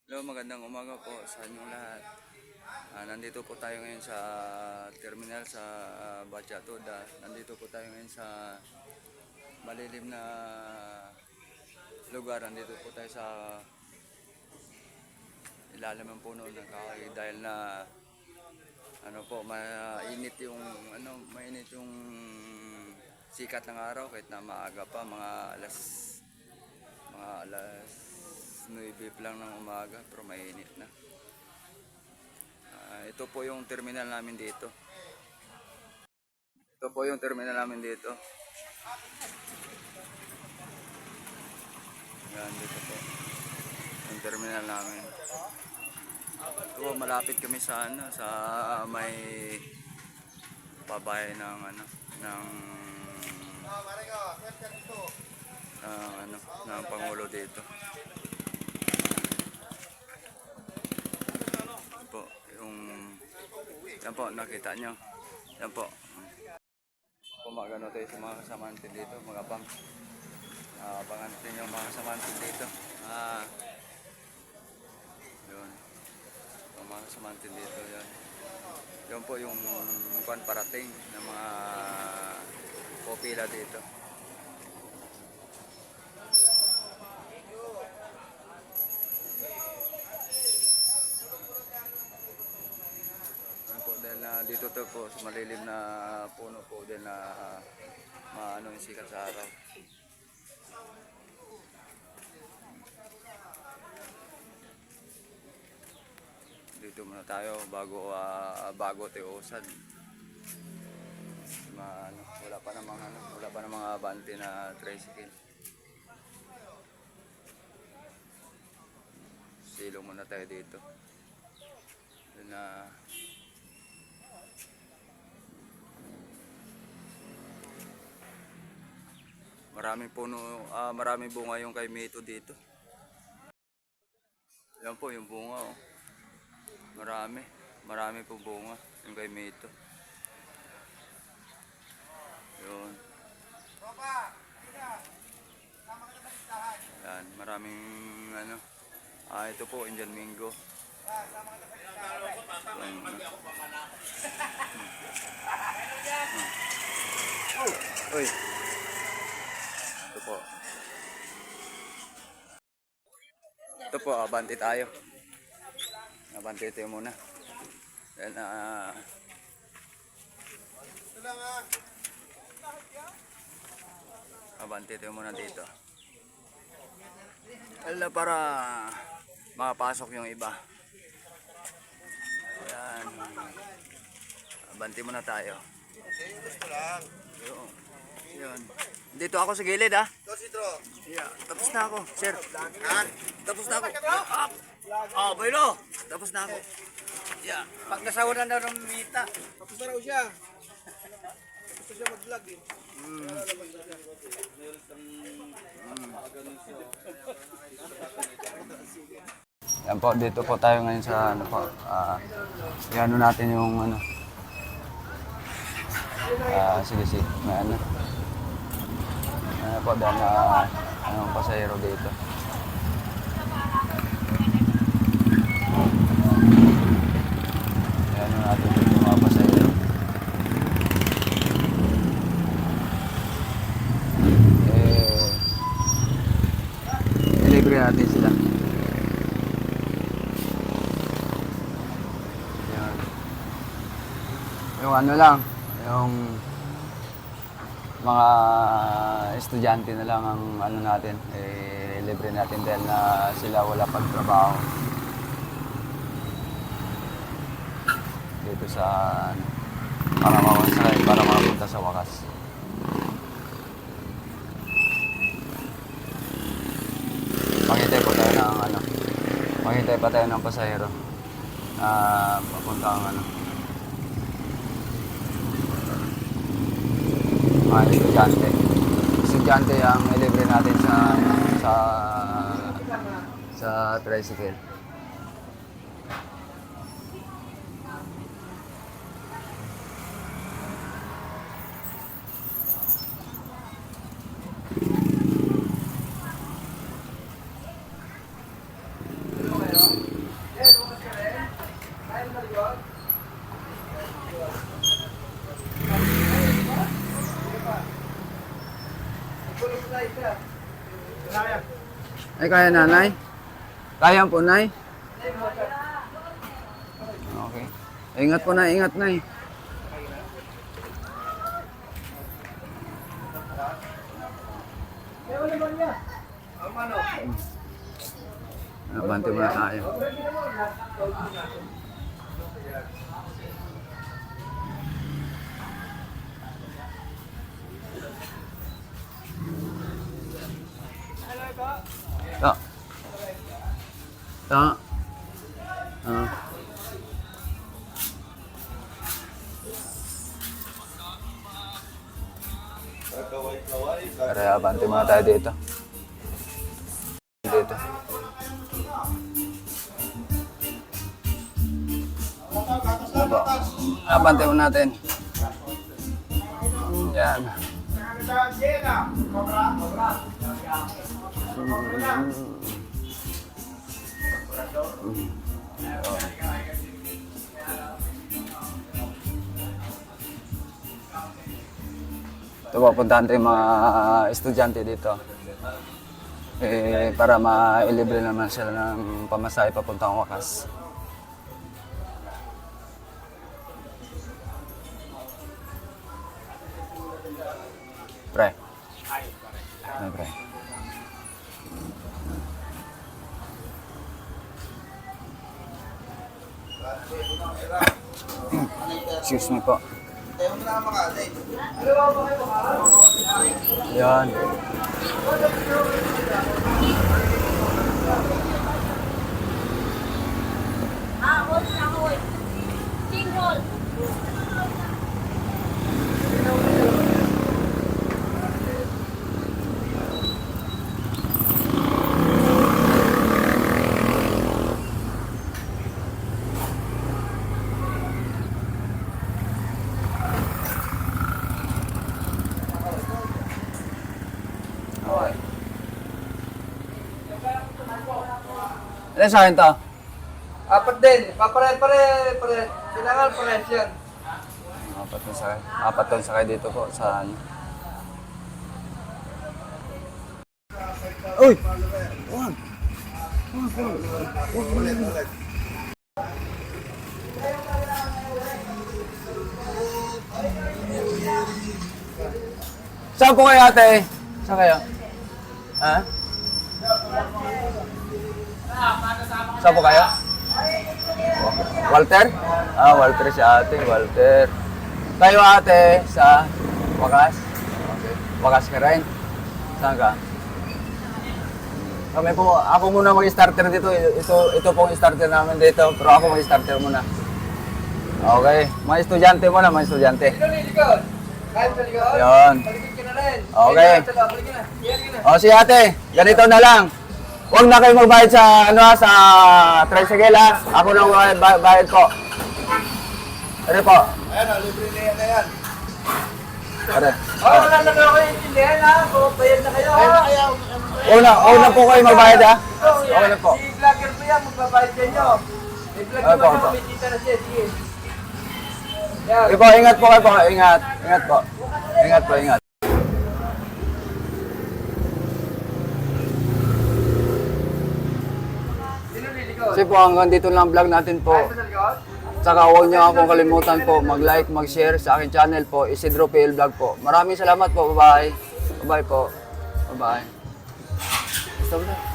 Hello, magandang umaga po sa inyong lahat. Nandito po tayo ngayon sa terminal sa Bachatoda. Nandito po tayo ngayon sa malilim na lugar. Nandito po tayo sa ilalim ng puno ng kahoy dahil na mainit yung sikat ng araw kahit na maaga pa, mga alas 9 lang ng umaga, pero mainit na. Ito po yung terminal namin dito. Ito po yung terminal namin dito. Yan, dito po. Yung terminal namin. Ito, malapit kami sa may pabahay ng Pangulo dito. Yan po, nakita nyo. Yan po. Kumagano tayo sa mga kasama natin dito, mga bang. Abangan natin yung mga kasama natin dito. Yun. Yung mga kasama natin dito, yan. Yun po yung parating ng mga kopila dito. Dito to po sa malilim na puno po din na maano yung sikat sa araw. Dito muna tayo bago tiusan. Wala pa namang abante na tricycle. Silong muna tayo dito. Maraming bunga yung kay Mito dito. Yan po yung bunga, oh. Marami po bunga yung kay Mito. Yun. Yan, maraming ito po, Indian Mingo. Uy. Ito po. Ito po, abante tayo. Abante tayo muna. Then, abante tayo muna dito. Para makapasok yung iba. Ayan. Abante muna tayo. Gusto lang. Yun. Dito ako sa gilid, ha? Yeah. Tapos na ako, sir. Tapos na ako. Baylo. Tapos na ako. Yeah. Pag nasawaran daw ng Mita. Tapos na raw siya. Tapos na siya mag-vlog eh. Yan po, dito po tayo ngayon sa iano natin yung sige, may po dahil anong pasahero dito. Iano natin dito mga pasahero. Libre natin sila. Yan. Yung yung mga estudyante na lang ang natin, libre natin dahil na sila wala pang trabaho. Dito para makapunta sa wakas. Maghintay pa tayo ng pasahero na papunta ang mga estudyante ang ilibre natin sa tricycle. Ay, kaya nanay? Kaya po, nay? Okay. Ingat po na, ingat, nay. Abante muna tayo. Ta. Ta. Ah. Tara, abante muna tayo dito. Dito. Aba, abante muna natin. Yan. Ito po, puntahan tayo yung mga estudyante dito. Para ma-libre naman sila ng pamasahe papuntang wakas. Pre. Ay, pre. Excuse me po. Yan. Hold na, hold. Single. Okay. Ilan sa akin to? Apat din. Papare. Kailangan pares yan. Apat na sakay. Apat na sakay dito po sa ano. Uy! Wag! Saan po kayo ate? Saan kayo? Ha? Saan po kayo? Walter? Walter si ate. Walter. Kayo ate sa Wakas? Okay. Wakas ka rin? Saan ka? Kami po, ako muna mag-starter dito. Ito pong starter namin dito. Pero ako mag-starter muna. Okay. Mga estudyante muna, mga estudyante. Likod. Kahit sa likod. Yun. Palikod ka na rin. Okay. Palikod ka na. Yan ka na. O si ate, ganito na lang. Huwag na kayo magbayad sa sa tricycle ha. Ako na bayad po. Ano po? Ayan o, libre na yan na yan. Are. Wala na kayo intindihan ha. Bayad na kayo ha. Una po kayo magbayad ha. Okay na po. Si vlogger po yan, magbabayad sa inyo. Si vlogger Ay, po, po, po. kumikita na siya. Sige. Yan. Okay po, ingat po kayo po. Ingat. Ingat po. Ingat po, ingat. Sino lilikod? Kasi po hanggang dito lang vlog natin po. Kahit sa likod? Saka huwag niyo akong kalimutan po mag-like, mag-share sa aking channel po, Isidro PL Vlog po. Maraming salamat po. Bye-bye. Bye-bye po. Bye-bye. Basta wala.